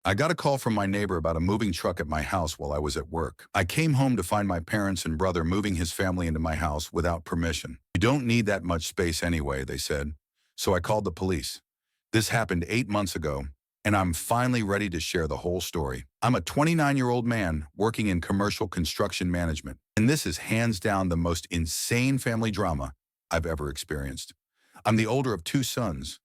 I got a call from my neighbor about a moving truck at my house while I was at work. I came home to find my parents and brother moving his family into my house without permission. You don't need that much space anyway, they said. So I called the police. This happened 8 months ago, and I'm finally ready to share the whole story. I'm a 29-year-old man working in commercial construction management, and this is hands down the most insane family drama I've ever experienced. I'm the older of two sons.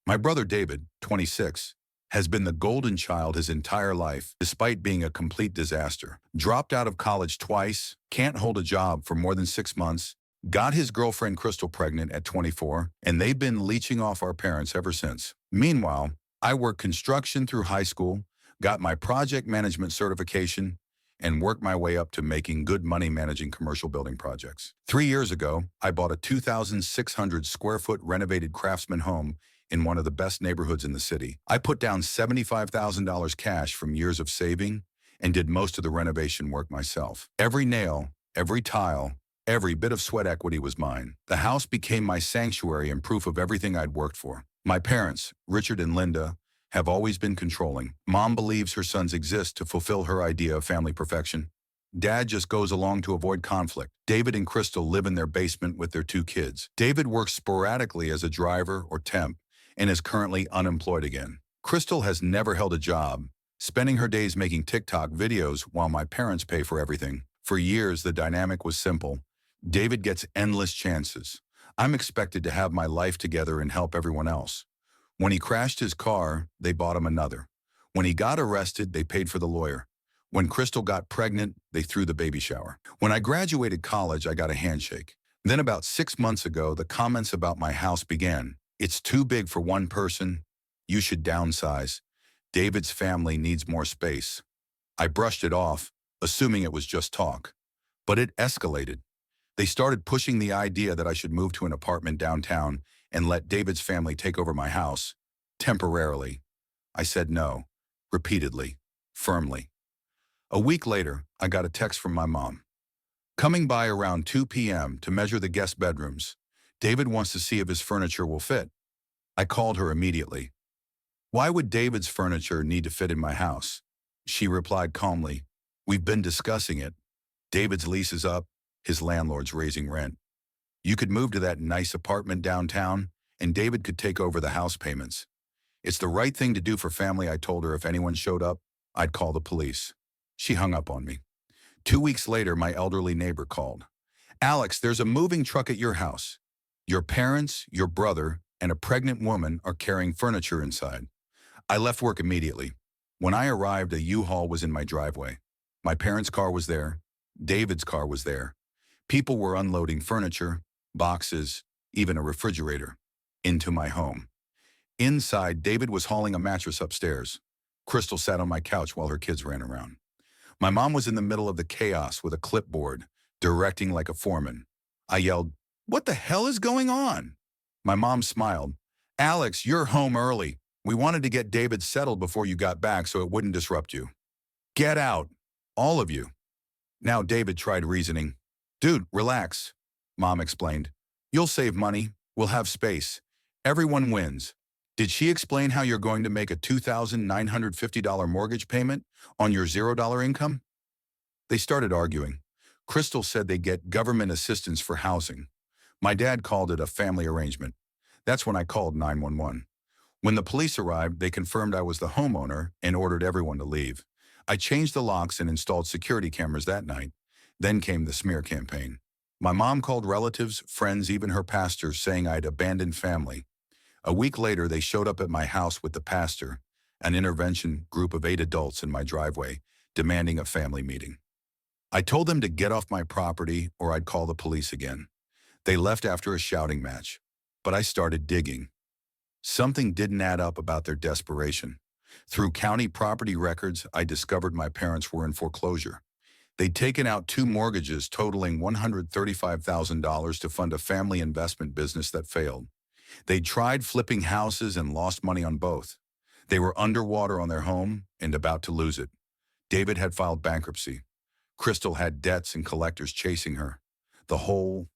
My brother David, 26, has been the golden child his entire life, despite being a complete disaster. Dropped out of college twice, can't hold a job for more than 6 months, got his girlfriend Crystal pregnant at 24, and they've been leeching off our parents ever since. Meanwhile, I worked construction through high school, got my project management certification, and worked my way up to making good money managing commercial building projects. 3 years ago, I bought a 2,600 square foot renovated craftsman home in one of the best neighborhoods in the city. I put down $75,000 cash from years of saving and did most of the renovation work myself. Every nail, every tile, every bit of sweat equity was mine. The house became my sanctuary and proof of everything I'd worked for. My parents, Richard and Linda, have always been controlling. Mom believes her sons exist to fulfill her idea of family perfection. Dad just goes along to avoid conflict. David and Crystal live in their basement with their two kids. David works sporadically as a driver or temp and is currently unemployed again. Crystal has never held a job, spending her days making TikTok videos while my parents pay for everything. For years, the dynamic was simple. David gets endless chances. I'm expected to have my life together and help everyone else. When he crashed his car, they bought him another. When he got arrested, they paid for the lawyer. When Crystal got pregnant, they threw the baby shower. When I graduated college, I got a handshake. Then about 6 months ago, the comments about my house began. It's too big for one person. You should downsize. David's family needs more space. I brushed it off, assuming it was just talk. But it escalated. They started pushing the idea that I should move to an apartment downtown and let David's family take over my house, temporarily. I said no, repeatedly, firmly. A week later, I got a text from my mom. Coming by around 2 p.m. to measure the guest bedrooms. David wants to see if his furniture will fit. I called her immediately. Why would David's furniture need to fit in my house? She replied calmly, we've been discussing it. David's lease is up, his landlord's raising rent. You could move to that nice apartment downtown, and David could take over the house payments. It's the right thing to do for family. I told her if anyone showed up, I'd call the police. She hung up on me. 2 weeks later, my elderly neighbor called. Alex, there's a moving truck at your house. Your parents, your brother, and a pregnant woman are carrying furniture inside. I left work immediately. When I arrived, a U-Haul was in my driveway. My parents' car was there. David's car was there. People were unloading furniture, boxes, even a refrigerator, into my home. Inside, David was hauling a mattress upstairs. Crystal sat on my couch while her kids ran around. My mom was in the middle of the chaos with a clipboard, directing like a foreman. I yelled, "What the hell is going on?" My mom smiled. Alex, you're home early. We wanted to get David settled before you got back so it wouldn't disrupt you. Get out, all of you. Now David tried reasoning. Dude, relax, Mom explained. You'll save money. We'll have space. Everyone wins. Did she explain how you're going to make a $2,950 mortgage payment on your $0 income? They started arguing. Crystal said they get government assistance for housing. My dad called it a family arrangement. That's when I called 911. When the police arrived, they confirmed I was the homeowner and ordered everyone to leave. I changed the locks and installed security cameras that night. Then came the smear campaign. My mom called relatives, friends, even her pastor, saying I'd abandoned family. A week later, they showed up at my house with the pastor, an intervention group of 8 adults in my driveway, demanding a family meeting. I told them to get off my property or I'd call the police again. They left after a shouting match, but I started digging. Something didn't add up about their desperation. Through county property records, I discovered my parents were in foreclosure. They'd taken out 2 mortgages totaling $135,000 to fund a family investment business that failed. They tried flipping houses and lost money on both. They were underwater on their home and about to lose it. David had filed bankruptcy. Crystal had debts and collectors chasing her. The whole